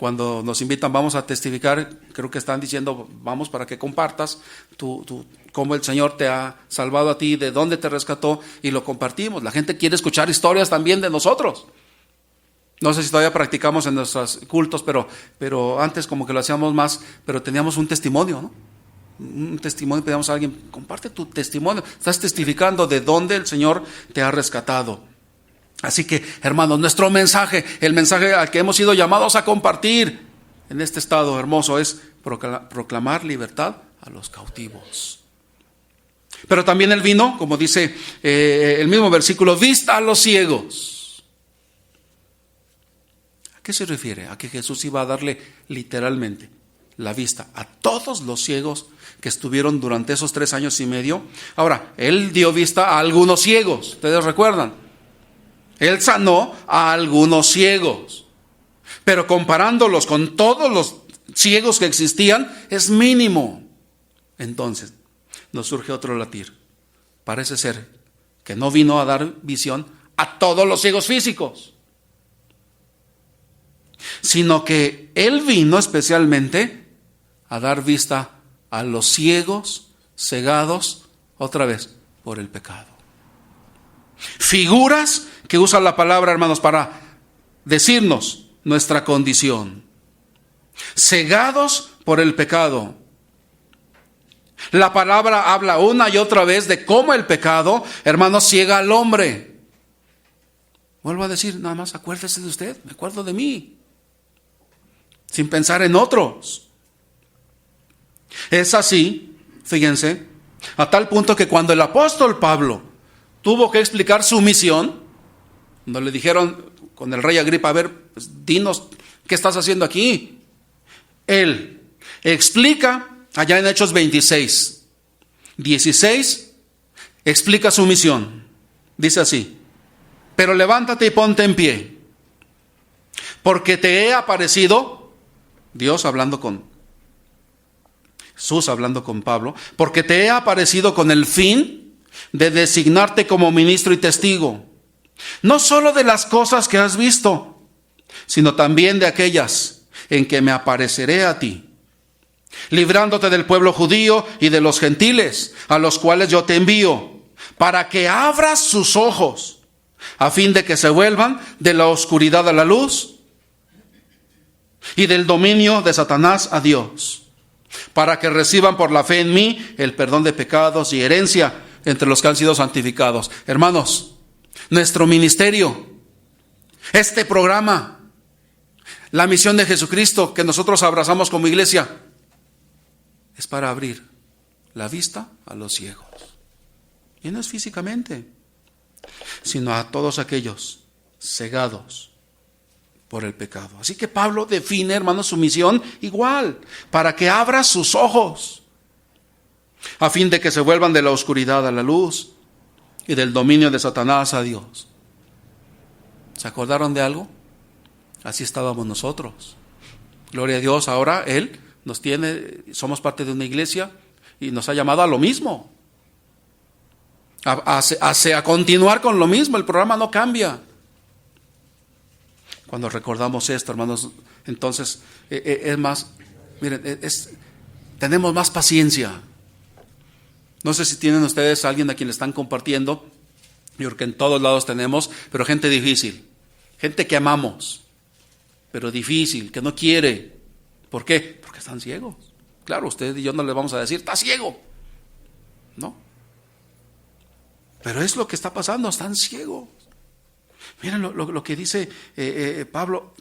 A: Cuando nos invitan, vamos a testificar, creo que están diciendo, vamos para que compartas cómo el Señor te ha salvado a ti, de dónde te rescató, y lo compartimos. La gente quiere escuchar historias también de nosotros. No sé si todavía practicamos en nuestros cultos, pero antes como que lo hacíamos más, pero teníamos un testimonio, ¿no? Un testimonio, pedíamos a alguien, comparte tu testimonio. Estás testificando de dónde el Señor te ha rescatado. Así que, hermanos, nuestro mensaje, el mensaje al que hemos sido llamados a compartir en este estado hermoso, es proclamar libertad a los cautivos. Pero también Él vino, como dice el mismo versículo, vista a los ciegos. ¿A qué se refiere? A que Jesús iba a darle literalmente la vista a todos los ciegos que estuvieron durante esos 3 años y medio. Ahora, Él dio vista a algunos ciegos, ¿ustedes recuerdan? Él sanó a algunos ciegos, pero comparándolos con todos los ciegos que existían, es mínimo. Entonces, nos surge otro latir. Parece ser que no vino a dar visión a todos los ciegos físicos, sino que Él vino especialmente a dar vista a los ciegos, cegados, otra vez, por el pecado. Figuras que usa la palabra, hermanos, para decirnos nuestra condición. Cegados por el pecado. La palabra habla una y otra vez de cómo el pecado, hermanos, ciega al hombre. Vuelvo a decir, nada más acuérdese de usted, me acuerdo de mí, sin pensar en otros. Es así, fíjense, a tal punto que cuando el apóstol Pablo tuvo que explicar su misión, cuando le dijeron con el rey Agripa, a ver, pues, dinos, ¿qué estás haciendo aquí? Él explica allá en Hechos 26, 16, explica su misión. Dice así: pero levántate y ponte en pie, porque te he aparecido, Dios hablando con Jesús, hablando con Pablo, porque te he aparecido con el fin de designarte como ministro y testigo, no solo de las cosas que has visto, sino también de aquellas en que me apareceré a ti, librándote del pueblo judío y de los gentiles, a los cuales yo te envío, para que abras sus ojos, a fin de que se vuelvan de la oscuridad a la luz y del dominio de Satanás a Dios, para que reciban por la fe en mí el perdón de pecados y herencia entre los que han sido santificados. Hermanos, nuestro ministerio, este programa, la misión de Jesucristo que nosotros abrazamos como iglesia, es para abrir la vista a los ciegos. Y no es físicamente, sino a todos aquellos cegados por el pecado. Así que Pablo define, hermanos, su misión igual, para que abra sus ojos, a fin de que se vuelvan de la oscuridad a la luz y del dominio de Satanás a Dios. ¿Se acordaron de algo? Así estábamos nosotros. Gloria a Dios, ahora Él nos tiene, somos parte de una iglesia y nos ha llamado a lo mismo. A continuar con lo mismo, el programa no cambia. Cuando recordamos esto, hermanos, entonces es más, miren, tenemos más paciencia. No sé si tienen ustedes a alguien a quien le están compartiendo, yo creo que en todos lados tenemos, pero gente difícil, gente que amamos, pero difícil, que no quiere. ¿Por qué? Porque están ciegos. Claro, usted y yo no le vamos a decir, está ciego. No. Pero es lo que está pasando, están ciegos. Miren lo que dice Pablo,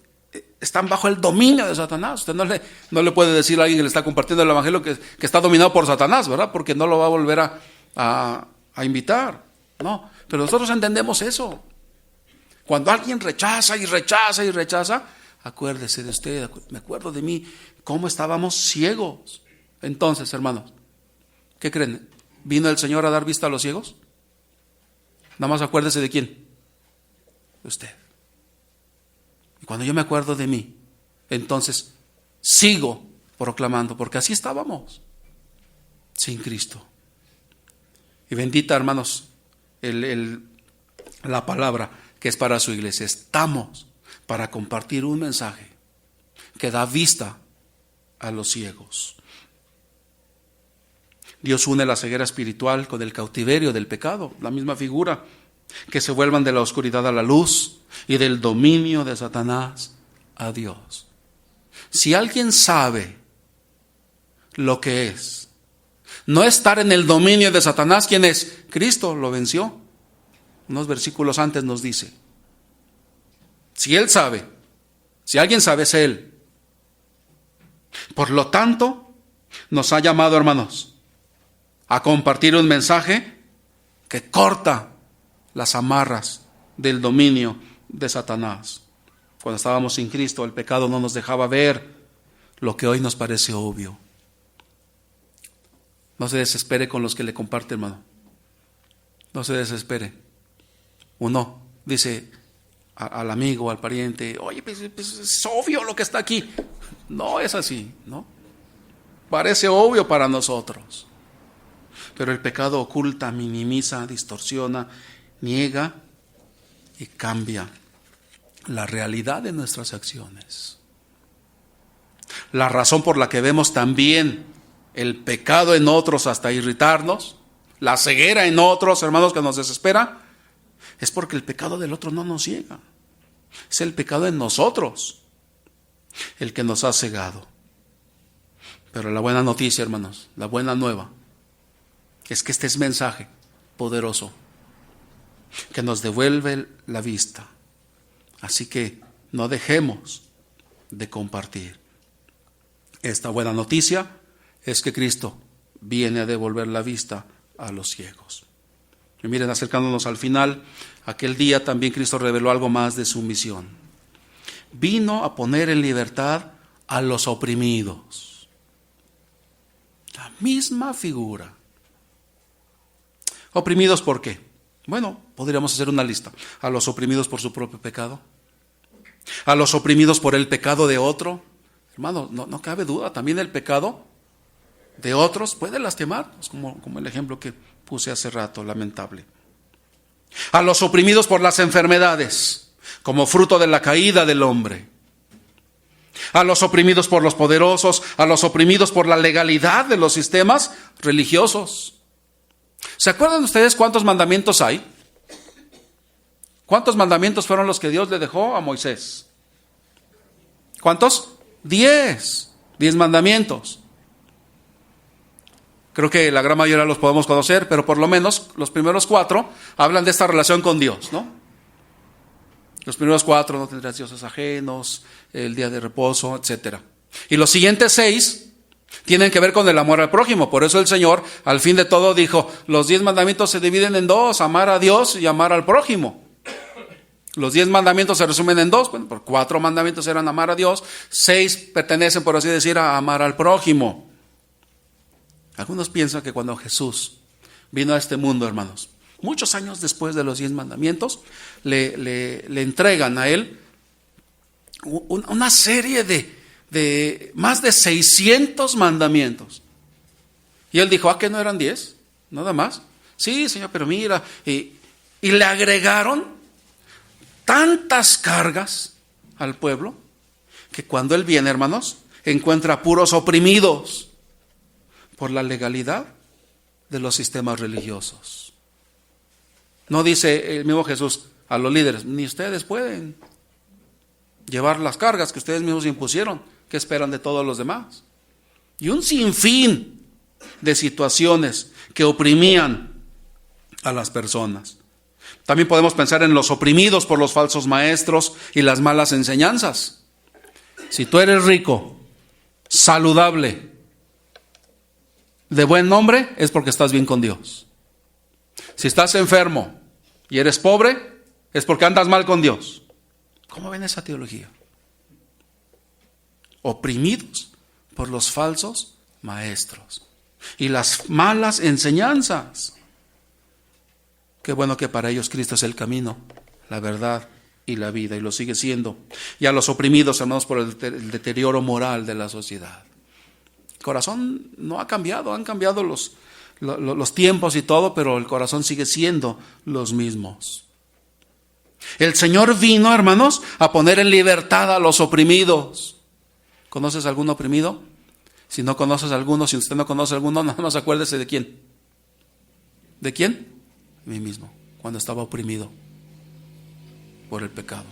A: están bajo el dominio de Satanás. Usted no le puede decir a alguien que le está compartiendo el evangelio que está dominado por Satanás, ¿verdad? Porque no lo va a volver a invitar. No, pero nosotros entendemos eso. Cuando alguien rechaza y rechaza y rechaza, acuérdese de usted, me acuerdo de mí, cómo estábamos ciegos. Entonces, hermanos, ¿qué creen? ¿Vino el Señor a dar vista a los ciegos? Nada más acuérdese de quién. De usted. Y cuando yo me acuerdo de mí, entonces sigo proclamando, porque así estábamos, sin Cristo. Y bendita, hermanos, la palabra que es para su iglesia. Estamos para compartir un mensaje que da vista a los ciegos. Dios une la ceguera espiritual con el cautiverio del pecado, la misma figura, que se vuelvan de la oscuridad a la luz y del dominio de Satanás a Dios. Si alguien sabe lo que es no estar en el dominio de Satanás, ¿quién es? Cristo lo venció. Unos versículos antes nos dice. Si él sabe, si alguien sabe, es él. Por lo tanto, nos ha llamado, hermanos, a compartir un mensaje que corta las amarras del dominio de Satanás. Cuando estábamos sin Cristo, el pecado no nos dejaba ver lo que hoy nos parece obvio. No se desespere con los que le comparte, hermano. No se desespere. Uno dice al amigo, al pariente, oye, pues es obvio lo que está aquí. No es así, ¿no? Parece obvio para nosotros. Pero el pecado oculta, minimiza, distorsiona, niega y cambia la realidad de nuestras acciones. La razón por la que vemos también el pecado en otros hasta irritarnos, la ceguera en otros, hermanos, que nos desespera, es porque el pecado del otro no nos ciega. Es el pecado en nosotros el que nos ha cegado. Pero la buena noticia, hermanos, la buena nueva, es que este es mensaje poderoso que nos devuelve la vista. Así que no dejemos de compartir. Esta buena noticia es que Cristo viene a devolver la vista a los ciegos. Y miren, acercándonos al final, aquel día también Cristo reveló algo más de su misión. Vino a poner en libertad a los oprimidos. La misma figura. ¿Oprimidos por qué? Bueno, podríamos hacer una lista. A los oprimidos por su propio pecado. A los oprimidos por el pecado de otro. Hermano, no cabe duda, también el pecado de otros puede lastimarnos, como el ejemplo que puse hace rato, lamentable. A los oprimidos por las enfermedades, como fruto de la caída del hombre. A los oprimidos por los poderosos, a los oprimidos por la legalidad de los sistemas religiosos. ¿Se acuerdan ustedes cuántos mandamientos hay? ¿Cuántos mandamientos fueron los que Dios le dejó a Moisés? ¿Cuántos? 10 mandamientos. Creo que la gran mayoría los podemos conocer, pero por lo menos los primeros 4 hablan de esta relación con Dios, ¿no? Los primeros 4, no tendrás dioses ajenos, el día de reposo, etc. Y los siguientes 6 tienen que ver con el amor al prójimo. Por eso el Señor, al fin de todo, dijo, los 10 mandamientos se dividen en 2, amar a Dios y amar al prójimo. Los 10 mandamientos se resumen en 2, bueno, por 4 mandamientos eran amar a Dios, 6 pertenecen, por así decir, a amar al prójimo. Algunos piensan que cuando Jesús vino a este mundo, hermanos, muchos años después de los 10 mandamientos, le entregan a él una serie de más de 600 mandamientos. Y él dijo, ¿que no eran 10? Nada más. Sí, Señor, pero mira, y le agregaron tantas cargas al pueblo, que cuando él viene, hermanos, encuentra puros oprimidos por la legalidad de los sistemas religiosos. No dice el mismo Jesús a los líderes, ni ustedes pueden llevar las cargas que ustedes mismos impusieron, ¿qué esperan de todos los demás? Y un sinfín de situaciones que oprimían a las personas. También podemos pensar en los oprimidos por los falsos maestros y las malas enseñanzas. Si tú eres rico, saludable, de buen nombre, es porque estás bien con Dios. Si estás enfermo y eres pobre, es porque andas mal con Dios. ¿Cómo ven esa teología? Oprimidos por los falsos maestros y las malas enseñanzas. Qué bueno que para ellos Cristo es el camino, la verdad y la vida, y lo sigue siendo. Y a los oprimidos, hermanos, por el deterioro moral de la sociedad. El corazón no ha cambiado, han cambiado los tiempos y todo, pero el corazón sigue siendo los mismos. El Señor vino, hermanos, a poner en libertad a los oprimidos. ¿Conoces algún oprimido? Si no conoces alguno, si usted no conoce alguno, nada más acuérdese de quién. ¿De quién? De mí mismo, cuando estaba oprimido por el pecado.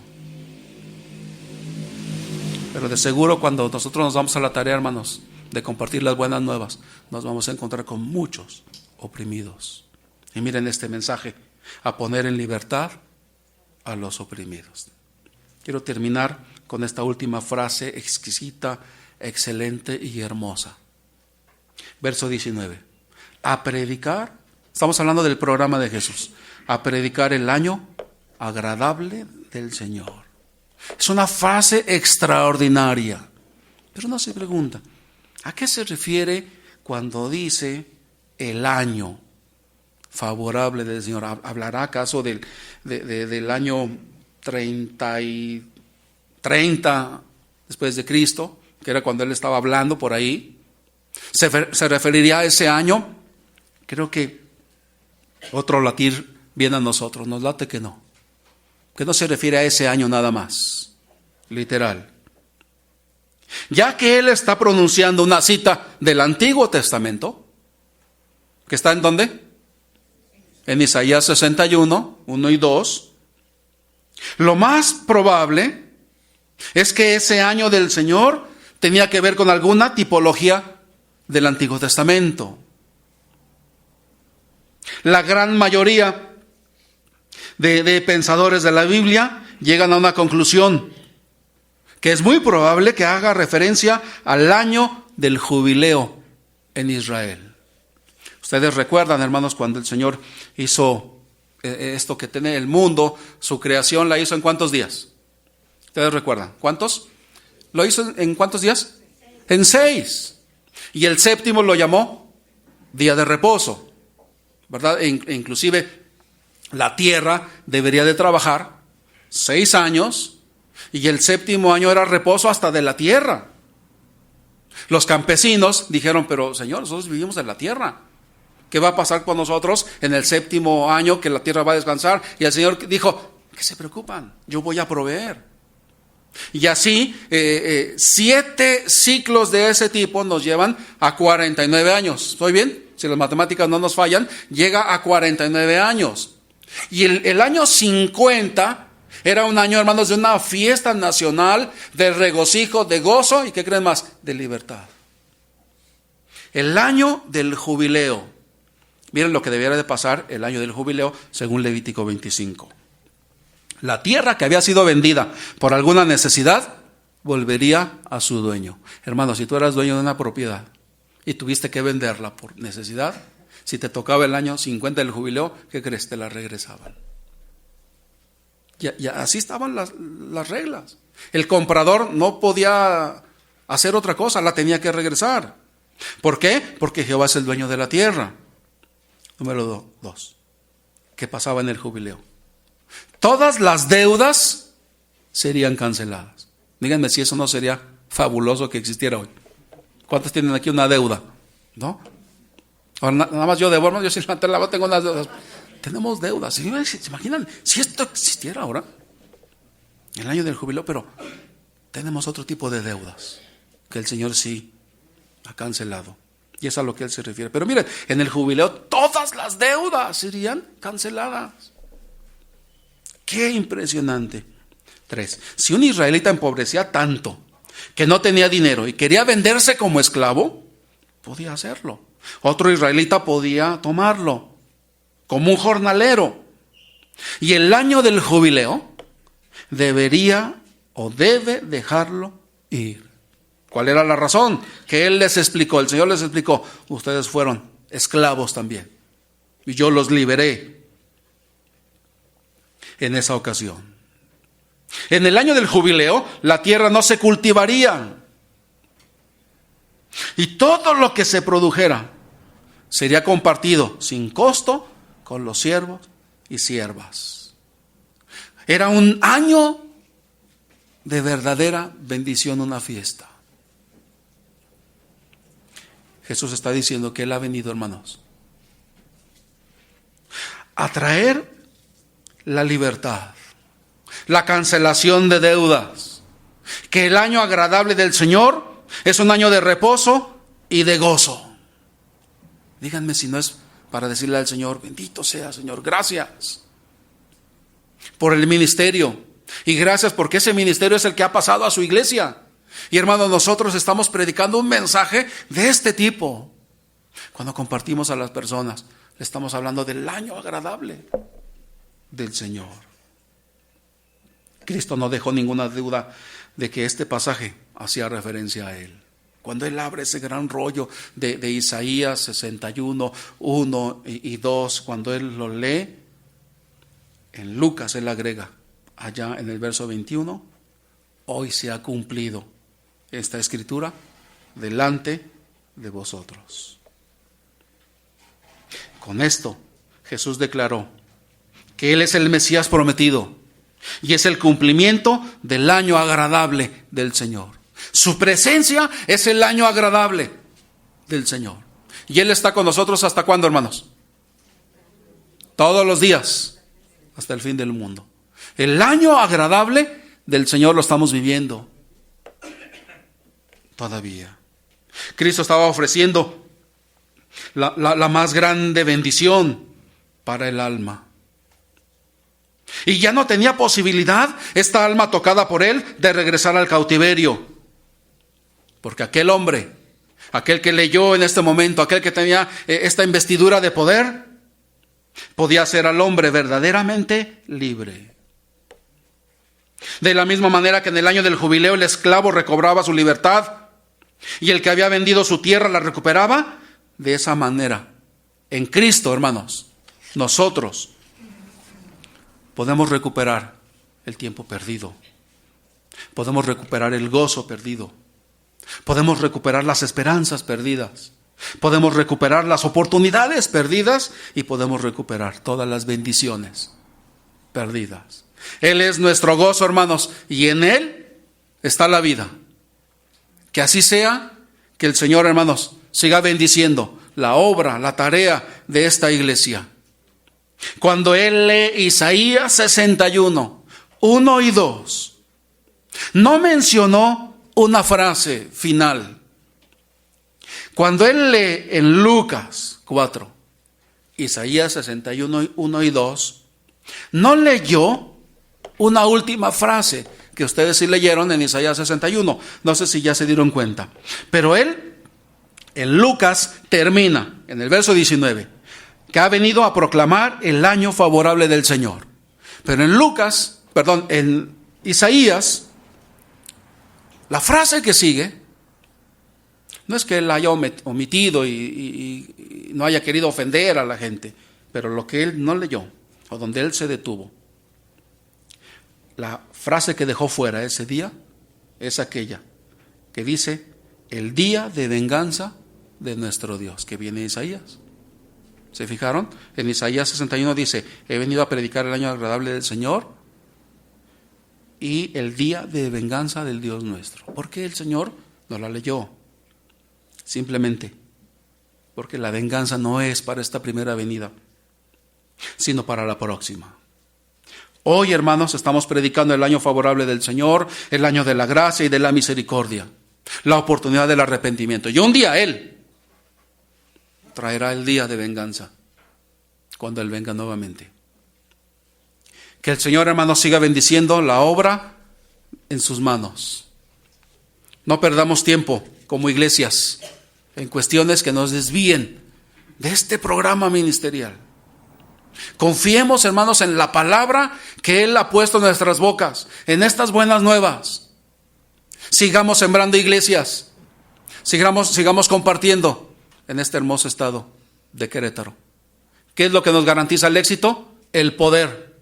A: Pero de seguro cuando nosotros nos vamos a la tarea, hermanos, de compartir las buenas nuevas, nos vamos a encontrar con muchos oprimidos. Y miren este mensaje: a poner en libertad a los oprimidos. Quiero terminar con esta última frase exquisita, excelente y hermosa. Verso 19. A predicar, estamos hablando del programa de Jesús, a predicar el año agradable del Señor. Es una frase extraordinaria. Pero uno se pregunta, ¿a qué se refiere cuando dice el año favorable del Señor? ¿Hablará acaso del año 30 después de Cristo, que era cuando él estaba hablando por ahí? ¿Se referiría a ese año? Creo que otro latir viene a nosotros, nos late que no se refiere a ese año nada más, literal. Ya que él está pronunciando una cita del Antiguo Testamento, que está ¿en dónde? En Isaías 61, 1 y 2. Lo más probable es que ese año del Señor tenía que ver con alguna tipología del Antiguo Testamento. La gran mayoría de pensadores de la Biblia llegan a una conclusión, que es muy probable que haga referencia al año del jubileo en Israel. Ustedes recuerdan, hermanos, cuando el Señor hizo esto que tiene el mundo, su creación la hizo ¿en cuántos días? ¿Ustedes recuerdan? ¿Cuántos? ¿Lo hizo en cuántos días? En 6. Y el séptimo lo llamó día de reposo, ¿verdad? Inclusive la tierra debería de trabajar 6 años y el séptimo año era reposo hasta de la tierra. Los campesinos dijeron, pero Señor, nosotros vivimos en la tierra. ¿Qué va a pasar con nosotros en el séptimo año que la tierra va a descansar? Y el Señor dijo, ¿qué se preocupan? Yo voy a proveer. Y así 7 ciclos de ese tipo nos llevan a 49 años. ¿Estoy bien? Si las matemáticas no nos fallan, llega a 49 años. Y el año 50 era un año, hermanos, de una fiesta nacional, de regocijo, de gozo, y ¿qué creen más? De libertad. El año del jubileo. Miren lo que debiera de pasar el año del jubileo según Levítico 25. La tierra que había sido vendida por alguna necesidad volvería a su dueño. Hermano, si tú eras dueño de una propiedad y tuviste que venderla por necesidad, si te tocaba el año 50 del jubileo, ¿qué crees? Te la regresaban. Y así estaban las reglas. El comprador no podía hacer otra cosa, la tenía que regresar. ¿Por qué? Porque Jehová es el dueño de la tierra. Número 2. ¿Qué pasaba en el jubileo? Todas las deudas serían canceladas. Díganme si eso no sería fabuloso que existiera hoy. ¿Cuántos tienen aquí una deuda? ¿No? Ahora, nada más yo debo, hermano, yo si la tengo unas deudas. Tenemos deudas. ¿Se imaginan si esto existiera ahora? El año del jubileo, pero tenemos otro tipo de deudas que el Señor sí ha cancelado. Y es a lo que Él se refiere. Pero miren, en el jubileo todas las deudas serían canceladas. ¡Qué impresionante! 3. Si un israelita empobrecía tanto que no tenía dinero y quería venderse como esclavo, podía hacerlo. Otro israelita podía tomarlo como un jornalero. Y el año del jubileo debería o debe dejarlo ir. ¿Cuál era la razón? Que Él les explicó, el Señor les explicó, ustedes fueron esclavos también. Y yo los liberé en esa ocasión. En el año del jubileo, la tierra no se cultivaría. Y todo lo que se produjera sería compartido sin costo con los siervos y siervas. Era un año de verdadera bendición, una fiesta. Jesús está diciendo que Él ha venido, hermanos, a traer la libertad, la cancelación de deudas, que el año agradable del Señor Es un año de reposo y de gozo. Díganme si no es para decirle al Señor: bendito sea, Señor, gracias por el ministerio. Y gracias porque ese ministerio es el que ha pasado a su iglesia. Y hermanos, nosotros estamos predicando un mensaje de este tipo. Cuando compartimos a las personas, le estamos hablando del año agradable del Señor. Cristo no dejó ninguna duda de que este pasaje hacía referencia a Él. Cuando Él abre ese gran rollo de Isaías 61, 1 y 2, cuando Él lo lee, en Lucas Él agrega, allá en el verso 21, hoy se ha cumplido esta escritura delante de vosotros. Con esto, Jesús declaró que Él es el Mesías prometido y es el cumplimiento del año agradable del Señor. Su presencia es el año agradable del Señor. Y Él está con nosotros ¿hasta cuándo, hermanos? Todos los días, hasta el fin del mundo. El año agradable del Señor lo estamos viviendo todavía. Cristo estaba ofreciendo la más grande bendición para el alma. Y ya no tenía posibilidad esta alma tocada por Él de regresar al cautiverio. Porque aquel hombre, aquel que leyó en este momento, aquel que tenía esta investidura de poder, podía hacer al hombre verdaderamente libre. De la misma manera que en el año del jubileo el esclavo recobraba su libertad y el que había vendido su tierra la recuperaba, de esa manera, en Cristo, hermanos, nosotros podemos recuperar el tiempo perdido. Podemos recuperar el gozo perdido. Podemos recuperar las esperanzas perdidas. Podemos recuperar las oportunidades perdidas y podemos recuperar todas las bendiciones perdidas. Él es nuestro gozo, hermanos, y en Él está la vida. Que así sea, que el Señor, hermanos, siga bendiciendo la obra, la tarea de esta iglesia. Cuando Él lee Isaías 61, 1 y 2, no mencionó una frase final. Cuando Él lee en Lucas 4, Isaías 61, 1 y 2, no leyó una última frase que ustedes sí leyeron en Isaías 61. No sé si ya se dieron cuenta. Pero Él, en Lucas, termina en el verso 19, que ha venido a proclamar el año favorable del Señor. Pero en Isaías, la frase que sigue, no es que Él haya omitido y no haya querido ofender a la gente, pero lo que Él no leyó, o donde Él se detuvo, la frase que dejó fuera ese día es aquella que dice: el día de venganza de nuestro Dios, que viene Isaías. ¿Se fijaron? En Isaías 61 dice: he venido a predicar el año agradable del Señor y el día de venganza del Dios nuestro. ¿Por qué el Señor no la leyó? Simplemente porque la venganza no es para esta primera venida, sino para la próxima. Hoy, hermanos, estamos predicando el año favorable del Señor, el año de la gracia y de la misericordia, la oportunidad del arrepentimiento. Y un día Él traerá el día de venganza, cuando Él venga nuevamente. Que el Señor, hermanos, siga bendiciendo la obra en sus manos. No perdamos tiempo como iglesias en cuestiones que nos desvíen de este programa ministerial. Confiemos, hermanos, en la palabra que Él ha puesto en nuestras bocas, en estas buenas nuevas. Sigamos sembrando iglesias, sigamos compartiendo en este hermoso estado de Querétaro. ¿Qué es lo que nos garantiza el éxito? El poder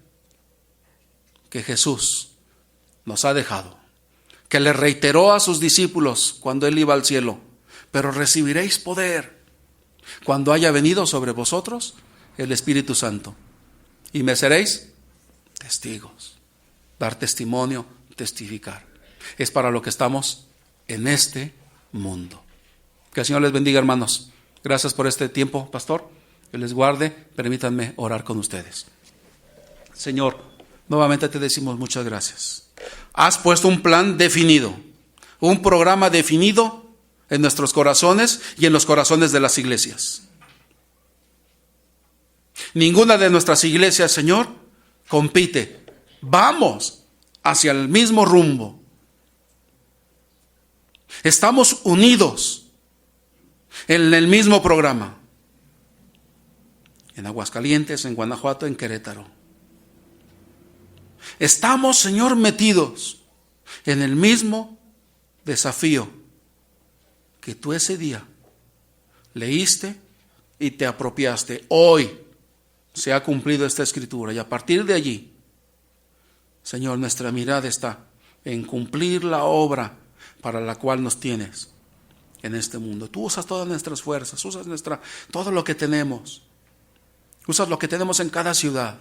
A: que Jesús nos ha dejado, que le reiteró a sus discípulos cuando Él iba al cielo: pero recibiréis poder cuando haya venido sobre vosotros el Espíritu Santo, y me seréis testigos. Dar testimonio, testificar. Es para lo que estamos en este mundo. Que el Señor les bendiga, hermanos. Gracias por este tiempo, pastor. Que les guarde. Permítanme orar con ustedes. Señor, nuevamente te decimos muchas gracias. Has puesto un plan definido un programa definido en nuestros corazones y en los corazones de las iglesias. Ninguna de nuestras iglesias, Señor, compite. Vamos hacia el mismo rumbo. Estamos unidos en el mismo programa. En Aguascalientes, en Guanajuato, en Querétaro. Estamos, Señor, metidos en el mismo desafío que tú ese día leíste y te apropiaste. Hoy se ha cumplido esta escritura y a partir de allí, Señor, nuestra mirada está en cumplir la obra para la cual nos tienes en este mundo. Tú usas todas nuestras fuerzas, usas todo lo que tenemos. Usas lo que tenemos en cada ciudad.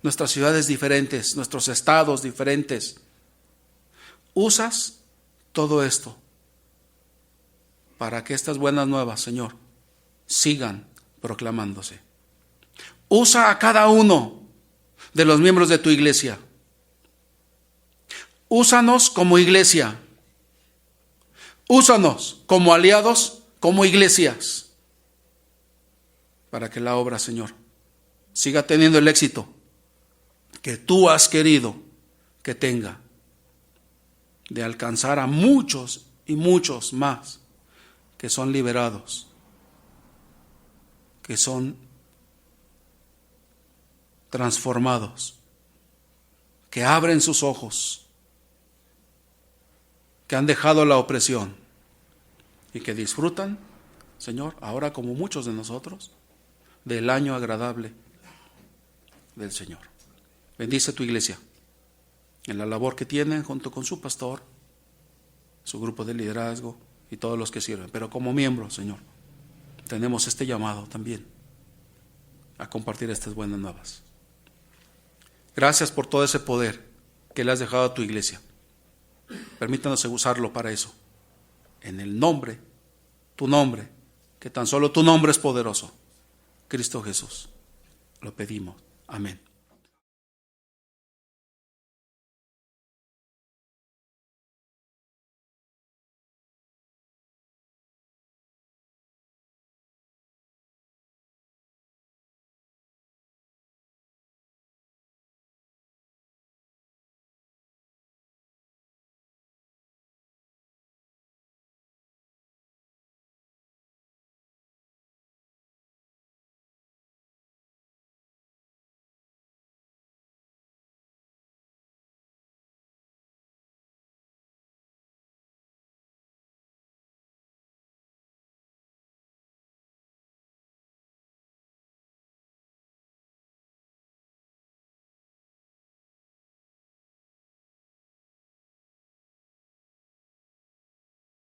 A: Nuestras ciudades diferentes, nuestros estados diferentes. Usas todo esto para que estas buenas nuevas, Señor, sigan proclamándose. Usa a cada uno de los miembros de tu iglesia. Úsanos como iglesia. Úsanos como aliados, como iglesias, para que la obra, Señor, siga teniendo el éxito que tú has querido que tenga, de alcanzar a muchos y muchos más que son liberados, que son transformados, que abren sus ojos, que han dejado la opresión y que disfrutan, Señor, ahora como muchos de nosotros, del año agradable del Señor. Bendice tu iglesia en la labor que tienen junto con su pastor, su grupo de liderazgo y todos los que sirven. Pero como miembros, Señor, tenemos este llamado también a compartir estas buenas nuevas. Gracias por todo ese poder que le has dejado a tu iglesia. Permítanos usarlo para eso. En el nombre, tu nombre, que tan solo tu nombre es poderoso, Cristo Jesús, lo pedimos. Amén.